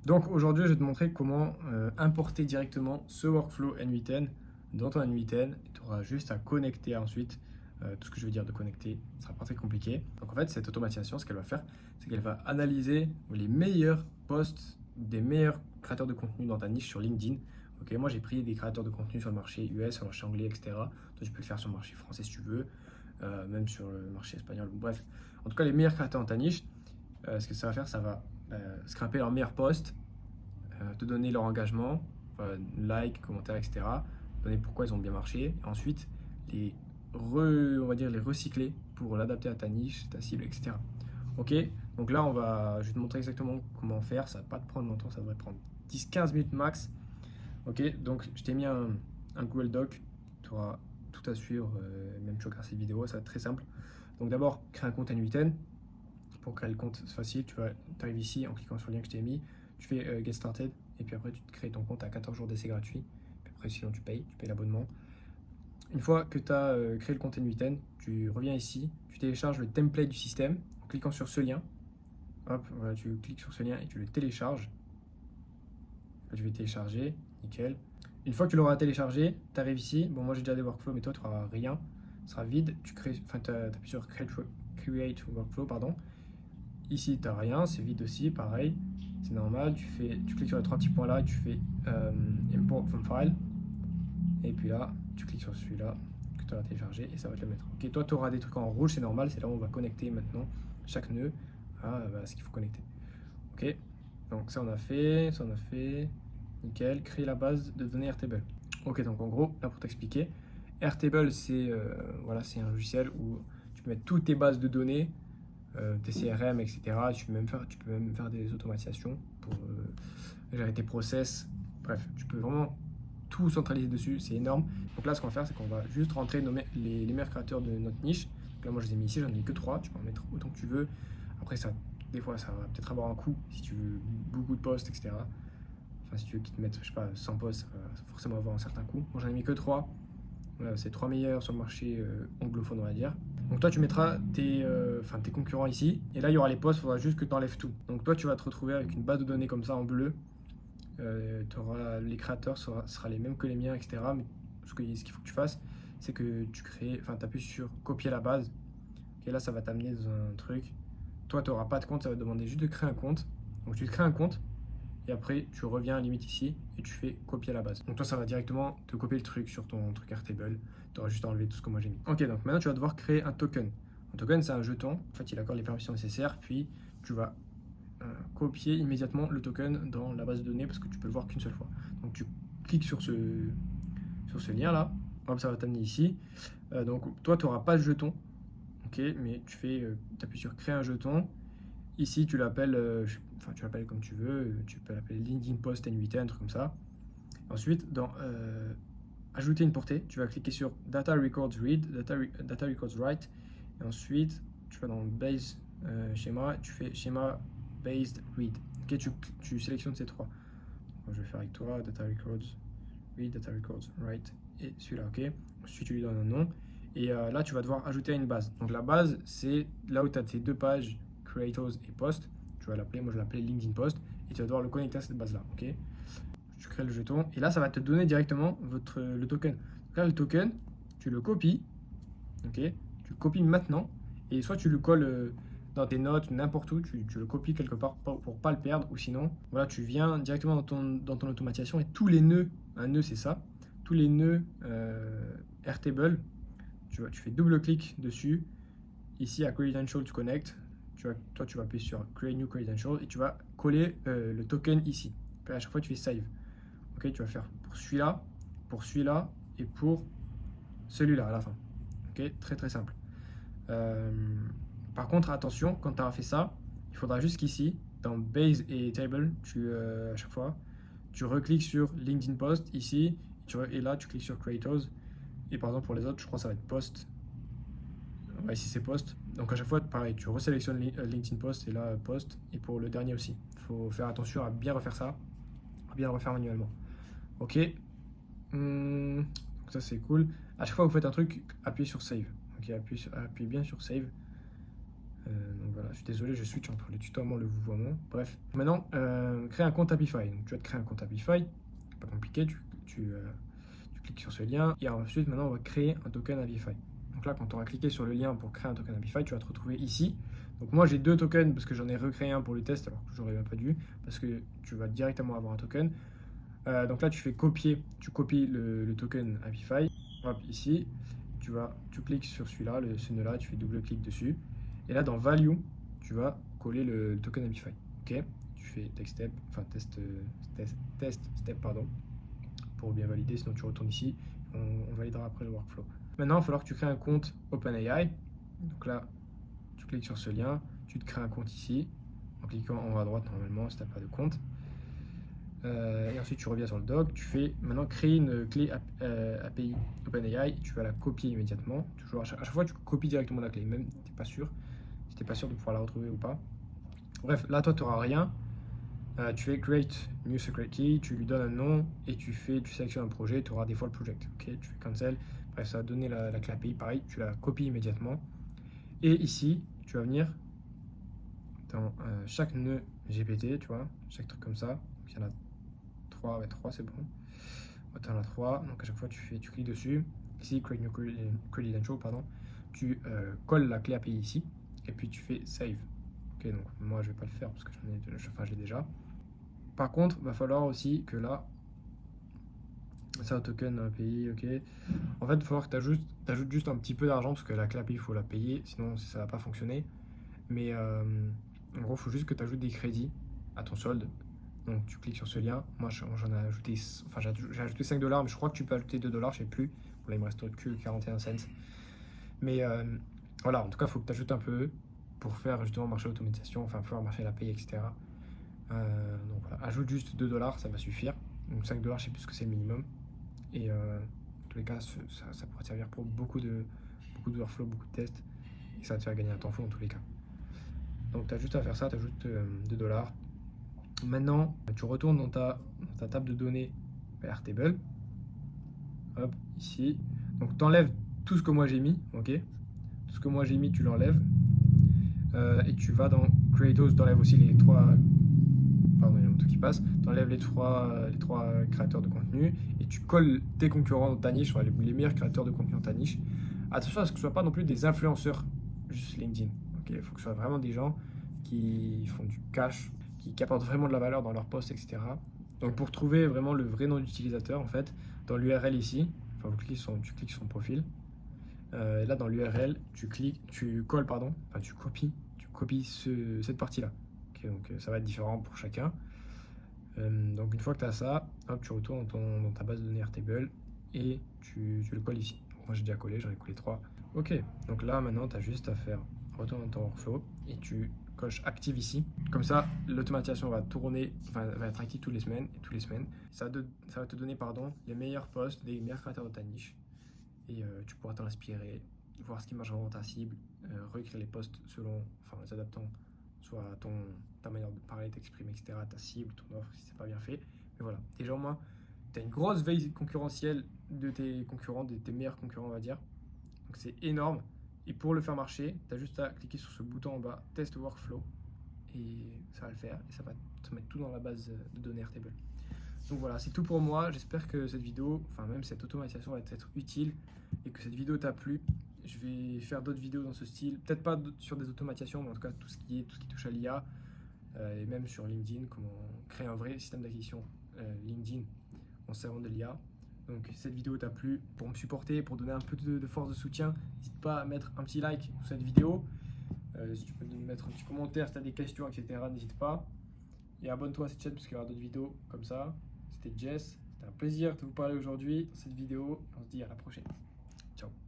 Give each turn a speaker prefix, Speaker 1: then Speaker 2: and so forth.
Speaker 1: Donc aujourd'hui, je vais te montrer comment importer directement ce workflow N8N dans ton N8N. Tu auras juste à connecter ensuite. Tout ce que je veux dire de connecter, ce sera pas très compliqué. Donc en fait, cette automatisation, ce qu'elle va faire, c'est qu'elle va analyser les meilleurs posts des meilleurs créateurs de contenu dans ta niche sur LinkedIn. Ok, moi j'ai pris des créateurs de contenu sur le marché US, sur le marché anglais, etc. Toi, tu peux le faire sur le marché français si tu veux, même sur le marché espagnol. Bref, en tout cas, les meilleurs créateurs dans ta niche, ce que ça va faire, ça va scraper leurs meilleurs posts, te donner leur engagement, like, commentaires, etc. Donner pourquoi ils ont bien marché. Et ensuite, on va dire les recycler pour l'adapter à ta niche, ta cible, etc. Ok, donc là, je vais te montrer exactement comment faire. Ça va pas te prendre longtemps, ça devrait prendre 10-15 minutes max. Ok, donc je t'ai mis un Google Doc. Tu auras tout à suivre, même tu regardes cette vidéo, ça va être très simple. Donc d'abord, crée un compte N8N. Pour créer le compte, c'est facile. Tu arrives ici en cliquant sur le lien que je t'ai mis. Tu fais Get Started. Et puis après, tu te crées ton compte à 14 jours d'essai gratuit. Puis après, sinon, tu payes l'abonnement. Une fois que tu as créé le compte N8N, tu reviens ici. Tu télécharges le template du système en cliquant sur ce lien. Hop, voilà, tu cliques sur ce lien et tu le télécharges. Là, tu vas télécharger. Nickel. Une fois que tu l'auras téléchargé, tu arrives ici. Bon, moi j'ai déjà des workflows, mais toi, tu n'auras rien. Ce sera vide. Tu appuies sur Create Workflow, pardon. Ici, tu n'as rien, c'est vide aussi, pareil. C'est normal. Tu cliques sur les trois petits points là et tu fais Import from File. Et puis là, tu cliques sur celui-là que tu as téléchargé et ça va te le mettre. Ok, toi, tu auras des trucs en rouge, c'est normal. C'est là où on va connecter maintenant chaque nœud à ce qu'il faut connecter. Ok, donc ça, on a fait. Ça, on a fait. Nickel. Créer la base de données Airtable. Ok, donc en gros, là pour t'expliquer, Airtable, c'est c'est un logiciel où tu peux mettre toutes tes bases de données, tes CRM, etc. Tu peux même faire des automatisations pour gérer tes process. Bref, tu peux vraiment tout centraliser dessus, c'est énorme. Donc là, ce qu'on va faire, c'est qu'on va juste rentrer les meilleurs créateurs de notre niche. Donc là, moi, je les ai mis ici, j'en ai mis que 3. Tu peux en mettre autant que tu veux. Après, des fois, ça va peut-être avoir un coût si tu veux beaucoup de posts, etc. Enfin, si tu veux qu'ils te mettent, je sais pas, 100 posts, ça va forcément avoir un certain coût. Moi, j'en ai mis que 3. Voilà, c'est 3 meilleurs sur le marché anglophone, on va dire. Donc toi, tu mettras tes concurrents ici. Et là, il y aura les posts, il faudra juste que tu enlèves tout. Donc toi, tu vas te retrouver avec une base de données comme ça en bleu. Les créateurs sera les mêmes que les miens, etc. Mais ce qu'il faut que tu fasses, c'est que tu appuies sur copier la base. Et là, ça va t'amener dans un truc. Toi, tu n'auras pas de compte, ça va te demander juste de créer un compte. Donc tu te crées un compte. Et après, tu reviens à limite ici et tu fais copier la base. Donc toi, ça va directement te copier le truc sur ton truc Airtable. Tu auras juste à enlever tout ce que moi j'ai mis. Ok, donc maintenant, tu vas devoir créer un token. Un token, c'est un jeton. En fait, il accorde les permissions nécessaires. Puis, tu vas copier immédiatement le token dans la base de données parce que tu peux le voir qu'une seule fois. Donc, tu cliques sur ce lien-là. Hop, ça va t'amener ici. Donc, toi, tu n'auras pas de jeton. Ok, mais tu appuies sur créer un jeton. Ici, tu l'appelles comme tu veux. Tu peux l'appeler LinkedIn Post N8N, un truc comme ça. Ensuite, dans ajouter une portée, tu vas cliquer sur Data Records Read, Data Records Write. Et ensuite, tu vas dans Base Schéma, tu fais Schéma Based Read. Ok, tu sélectionnes ces trois. Donc, je vais faire avec toi Data Records Read, Data Records Write et celui-là. Ok. Ensuite, tu lui donnes un nom. Et là, tu vas devoir ajouter à une base. Donc, la base, c'est là où tu as tes deux pages, Creators et Post. Tu vas l'appeler, moi je l'appelais LinkedIn Post. Et tu vas devoir le connecter à cette base-là. Ok. Tu crées le jeton. Et là, ça va te donner directement le token. Donc là, le token, tu le copies. Ok. Tu le copies maintenant. Et soit tu le colles dans tes notes, n'importe où, tu le copies quelque part pour pas le perdre. Ou sinon, voilà, tu viens directement dans ton automatisation et tous les nœuds, un nœud c'est ça, tous les nœuds Airtable, tu fais double-clic dessus. Ici à Credential, tu connectes. Toi, tu vas appuyer sur Create New Credential et tu vas coller le token ici. Puis à chaque fois, tu fais Save. Ok, tu vas faire pour celui-là et pour celui-là à la fin. Ok, très très simple. Par contre, attention, quand tu auras fait ça, il faudra juste qu'ici, dans Base et Table, à chaque fois, tu recliques sur LinkedIn Post ici, et là, tu cliques sur Creators. Et par exemple, pour les autres, je crois que ça va être Post. Ouais, ici, c'est Post. Donc à chaque fois, pareil, tu resélectionnes LinkedIn Post et là, Post. Et pour le dernier aussi. Il faut faire attention à bien refaire ça, à bien le refaire manuellement. Ok. Donc ça, c'est cool. À chaque fois que vous faites un truc, appuyez sur Save. Ok, appuyez bien sur Save. Donc voilà, je suis désolé, je switch entre le tutoiement et le vouvoiement. Bref, maintenant, crée un compte Happify. Donc tu vas te créer un compte Happify, pas compliqué, tu cliques sur ce lien et ensuite maintenant on va créer un token Happify. Donc là, quand tu auras cliqué sur le lien pour créer un token Happify, tu vas te retrouver ici. Donc moi j'ai 2 tokens parce que j'en ai recréé un pour le test alors que j'aurais même pas dû parce que tu vas directement avoir un token. Donc là tu fais copier, tu copies le token Happify, hop ici, tu cliques sur celui-là, ce nœud là, tu fais double clic dessus et là dans value tu vas coller le token Happify. Ok, tu fais test step pardon pour bien valider, sinon tu retournes ici, on validera après le workflow. Maintenant il va falloir que tu crées un compte OpenAI. Donc là tu cliques sur ce lien, tu te crées un compte ici en cliquant en haut à droite normalement si tu n'as pas de compte. Et ensuite tu reviens sur le doc, tu fais maintenant créer une clé API OpenAI, tu vas la copier immédiatement. Toujours à chaque fois tu copies directement la clé, même si tu n'es pas sûr, de pouvoir la retrouver ou pas. Bref, là toi tu n'auras rien. Tu fais create new secret key, tu lui donnes un nom et tu sélectionnes un projet, tu auras default project. Ok, tu fais cancel. Bref, ça va donner la clé API, pareil, tu la copies immédiatement. Et ici, tu vas venir dans chaque nœud GPT, tu vois, chaque truc comme ça. Il y en a 3, ouais, 3 c'est bon. Tu en as 3, donc à chaque fois tu cliques dessus. Ici, create new credential, pardon. Tu colles la clé API ici et puis tu fais save. Ok, donc moi je vais pas le faire parce que je l'ai déjà. Par contre, il va falloir aussi que là, c'est un token API, ok. En fait, il va falloir que tu ajoutes juste un petit peu d'argent parce que la clé API, il faut la payer, sinon ça va pas fonctionner. Mais en gros, il faut juste que tu ajoutes des crédits à ton solde. Donc tu cliques sur ce lien. Moi, j'en ai ajouté, enfin j'ai ajouté 5 $, mais je crois que tu peux ajouter 2 $, je sais plus. Bon, là, il me reste que 41 cents. Mais voilà, en tout cas, il faut que tu ajoutes un peu pour faire justement marcher l'automatisation, enfin faire marcher l'API, etc. Donc voilà, ajoute juste 2 $, ça va suffire. Donc 5 $, je sais plus ce que c'est le minimum. Et en tous les cas, ça pourrait te servir pour beaucoup de workflow, beaucoup de tests. Et ça va te faire gagner un temps fou en tous les cas. Donc tu as juste à faire ça, tu ajoutes 2 $. Maintenant, tu retournes dans ta table de données Airtable. Hop, ici. Donc tu enlèves tout ce que moi j'ai mis, ok. Tout ce que moi j'ai mis, tu l'enlèves. Et tu vas dans Creators, tu enlèves aussi les 3. Pardon, il y a un truc qui passe. Tu enlèves les trois créateurs de contenu et tu colles tes concurrents dans ta niche, enfin, les meilleurs créateurs de contenu dans ta niche. Attention à ce que ce ne soit pas non plus des influenceurs, juste LinkedIn. Il faut que ce soit vraiment des gens qui font du cash, qui apportent vraiment de la valeur dans leurs posts, etc. Donc pour trouver vraiment le vrai nom d'utilisateur, en fait, dans l'URL ici, enfin, tu cliques sur son profil. Là dans l'URL, tu copies cette partie-là. Okay, donc ça va être différent pour chacun. Donc une fois que tu as ça, hop, tu retournes dans ta base de données Airtable et tu le colles ici. Donc moi j'ai déjà collé, j'en ai collé 3. Ok, donc là maintenant tu as juste à faire retourne dans ton workflow et tu coches active ici. Comme ça, l'automatisation va tourner, va être active toutes les semaines. Ça va te donner les meilleurs posts des meilleurs créateurs de ta niche. Et tu pourras t'en inspirer, voir ce qui marche vraiment dans ta cible, réécrire les posts en les adaptant soit à ta manière de parler, t'exprimer, etc., ta cible, ton offre, si c'est pas bien fait. Mais voilà, déjà au moins, tu as une grosse veille concurrentielle de tes concurrents, de tes meilleurs concurrents, on va dire. Donc c'est énorme. Et pour le faire marcher, tu as juste à cliquer sur ce bouton en bas, Test Workflow, et ça va le faire, et ça va te mettre tout dans la base de données Airtable. Donc voilà, c'est tout pour moi. J'espère que cette vidéo, enfin même cette automatisation va être utile et que cette vidéo t'a plu. Je vais faire d'autres vidéos dans ce style, peut-être pas sur des automatisations, mais en tout cas tout ce qui touche à l'IA et même sur LinkedIn, comment créer un vrai système d'acquisition LinkedIn en servant de l'IA. Donc si cette vidéo t'a plu, pour me supporter, pour donner un peu de force de soutien, n'hésite pas à mettre un petit like sur cette vidéo. Si tu peux me mettre un petit commentaire si tu as des questions, etc., n'hésite pas. Et abonne-toi à cette chaîne parce qu'il y aura d'autres vidéos comme ça. C'était Jess, c'était un plaisir de vous parler aujourd'hui dans cette vidéo. On se dit à la prochaine. Ciao.